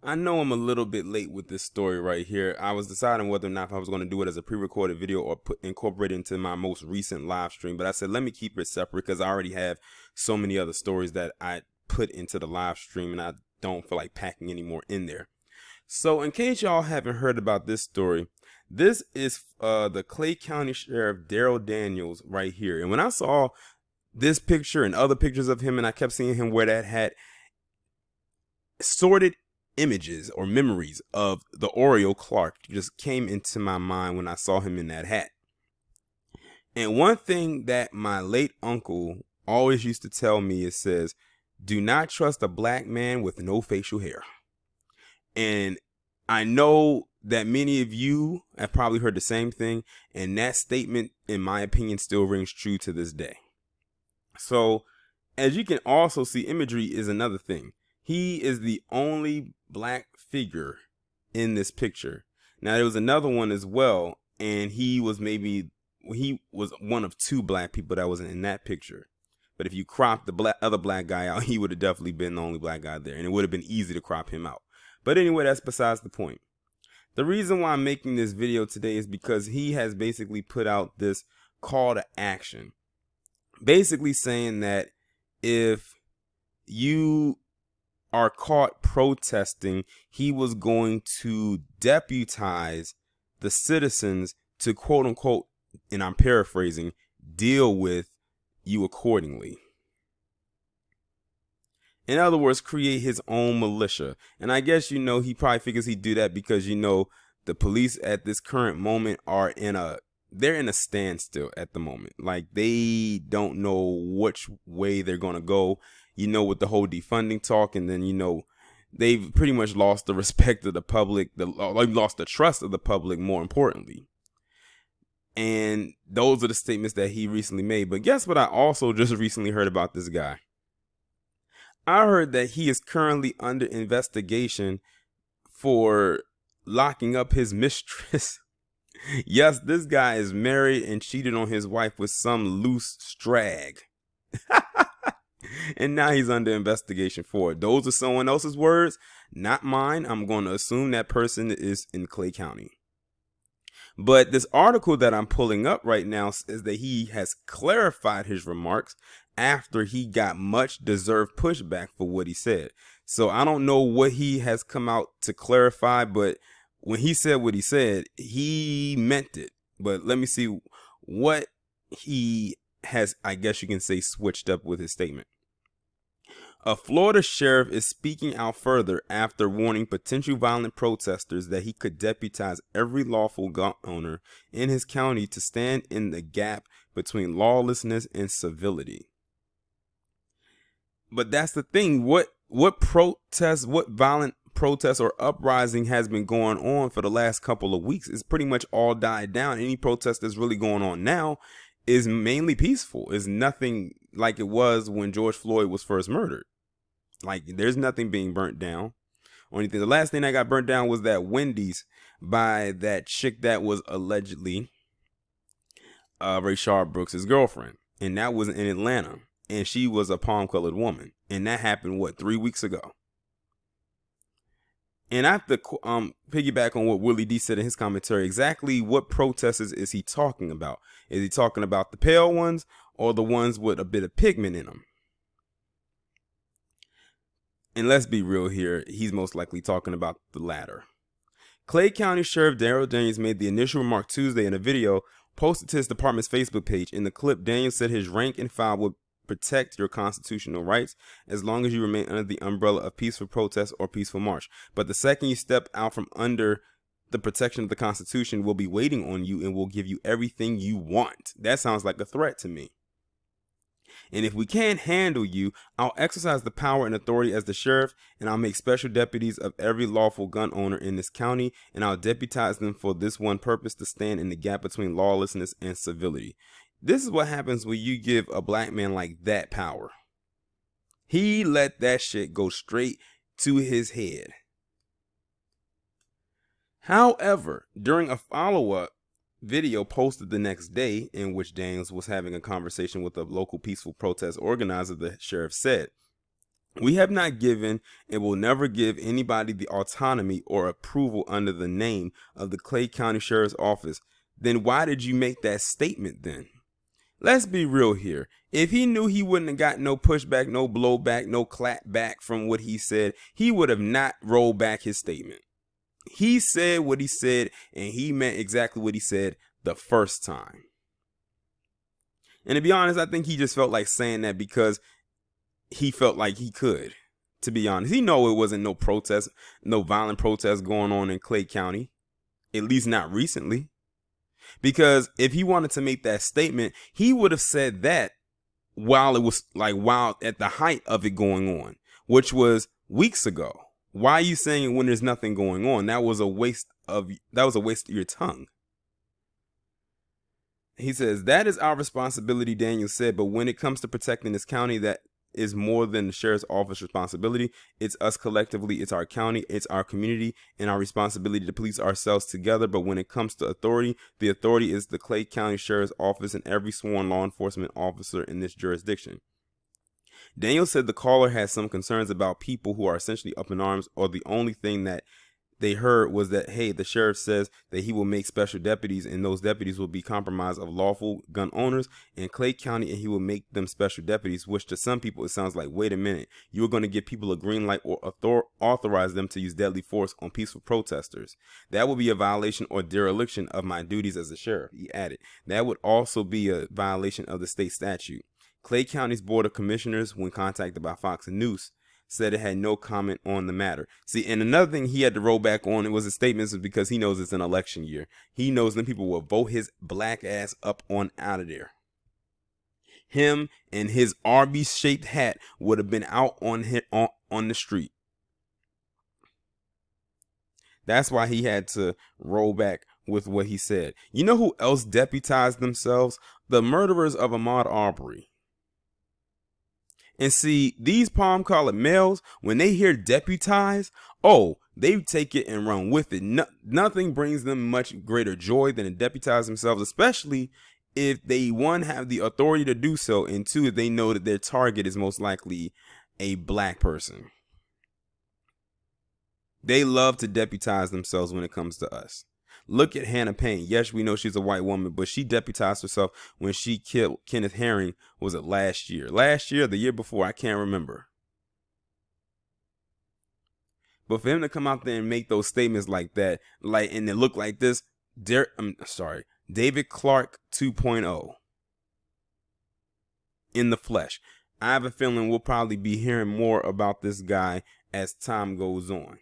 I know I'm a little bit late with this story right here. I was deciding whether or not if I was going to do it as a pre-recorded video or incorporate it into my most recent live stream. But I said, let me keep it separate because I already have so many other stories that I put into the live stream and I don't feel like packing any more in there. So in case y'all haven't heard about this story, this is the Clay County Sheriff Daryl Daniels right here. And when I saw this picture and other pictures of him and I kept seeing him wear that hat, sorted images or memories of the Oriole Clark just came into my mind when I saw him in that hat. And one thing that my late uncle always used to tell me is says, do not trust a black man with no facial hair. And I know that many of you have probably heard the same thing, and that statement, in my opinion, still rings true to this day. So, as you can also see, imagery is another thing. He is the only black figure in this picture. Now, there was another one as well, and he was one of two black people that was in that picture. But if you crop the other black guy out, he would have definitely been the only black guy there, and it would have been easy to crop him out. But anyway, that's besides the point. The reason why I'm making this video today is because he has basically put out this call to action. Basically saying that if you are caught protesting, he was going to deputize the citizens to, quote unquote, and I'm paraphrasing, deal with you accordingly. In other words, create his own militia. And I guess, he probably figures he'd do that because, the police at this current moment they're in a standstill at the moment. Like, they don't know which way they're going to go, with the whole defunding talk. And then, they've pretty much lost the respect of the public. They've lost the trust of the public, more importantly. And those are the statements that he recently made. But guess what? I also just recently heard about this guy. I heard that he is currently under investigation for locking up his mistress. Yes, this guy is married and cheated on his wife with some loose strag. And now he's under investigation for it. Those are someone else's words, not mine. I'm going to assume that person is in Clay County. But this article that I'm pulling up right now says that he has clarified his remarks after he got much deserved pushback for what he said. So I don't know what he has come out to clarify, but when he said what he said, he meant it. But let me see what he has, I guess you can say, switched up with his statement. A Florida sheriff is speaking out further after warning potential violent protesters that he could deputize every lawful gun owner in his county to stand in the gap between lawlessness and civility. But that's the thing. What violent protest or uprising has been going on for the last couple of weeks? It's pretty much all died down. Any protest that's really going on now is mainly peaceful. It's nothing like it was when George Floyd was first murdered. Like, there's nothing being burnt down. Only thing, the last thing that got burnt down was that Wendy's by that chick that was allegedly Rayshard Brooks' girlfriend, and that was in Atlanta, and she was a palm-colored woman, and that happened 3 weeks ago. And I have to piggyback on what Willie D said in his commentary. Exactly what protesters is he talking about? Is he talking about the pale ones or the ones with a bit of pigment in them? And let's be real here, he's most likely talking about the latter. Clay County Sheriff Daryl Daniels made the initial remark Tuesday in a video posted to his department's Facebook page. In the clip, Daniels said his rank and file would protect your constitutional rights as long as you remain under the umbrella of peaceful protest or peaceful march. But the second you step out from under the protection of the Constitution, we'll be waiting on you and we'll give you everything you want. That sounds like a threat to me. And if we can't handle you, I'll exercise the power and authority as the sheriff, and I'll make special deputies of every lawful gun owner in this county, and I'll deputize them for this one purpose: to stand in the gap between lawlessness and civility. This is what happens when you give a black man like that power. He let that shit go straight to his head. However, during a follow-up video posted the next day in which Daniels was having a conversation with a local peaceful protest organizer, the sheriff said, We have not given and will never give anybody the autonomy or approval under the name of the Clay County Sheriff's Office. Then why did you make that statement then? Let's be real here. If he knew he wouldn't have got no pushback, no blowback, no clap back from what he said, he would have not rolled back his statement. He said what he said, and he meant exactly what he said the first time. And to be honest, I think he just felt like saying that because he felt like he could. To be honest, he know it wasn't no protest, no violent protest going on in Clay County, at least not recently. Because if he wanted to make that statement, he would have said that while at the height of it going on, which was weeks ago. Why are you saying it when there's nothing going on? That was a waste of your tongue. He says, that is our responsibility, Daniel said, but when it comes to protecting this county, that is more than the sheriff's office responsibility. It's us collectively, it's our county, it's our community, and our responsibility to police ourselves together. But when it comes to authority, the authority is the Clay County Sheriff's Office and every sworn law enforcement officer in this jurisdiction. Daniel said the caller had some concerns about people who are essentially up in arms, or the only thing that they heard was that, hey, the sheriff says that he will make special deputies, and those deputies will be comprised of lawful gun owners in Clay County, and he will make them special deputies, which to some people it sounds like, wait a minute, you're going to give people a green light or authorize them to use deadly force on peaceful protesters. That would be a violation or dereliction of my duties as a sheriff, he added. That would also be a violation of the state statute. Clay County's Board of Commissioners, when contacted by Fox News, said it had no comment on the matter. See, and another thing he had to roll back on, it was his statements, because he knows it's an election year. He knows them people will vote his black ass up on out of there. Him and his Arby's-shaped hat would have been out on the street. That's why he had to roll back with what he said. You know who else deputized themselves? The murderers of Ahmaud Arbery. And see, these palm-colored males, when they hear deputize, they take it and run with it. Nothing brings them much greater joy than to deputize themselves, especially if they, one, have the authority to do so, and two, if they know that their target is most likely a black person. They love to deputize themselves when it comes to us. Look at Hannah Payne. Yes, we know she's a white woman, but she deputized herself when she killed Kenneth Herring. Was it last year? Last year or the year before? I can't remember. But for him to come out there and make those statements like that, and it look like this, David Clark 2.0 in the flesh. I have a feeling we'll probably be hearing more about this guy as time goes on.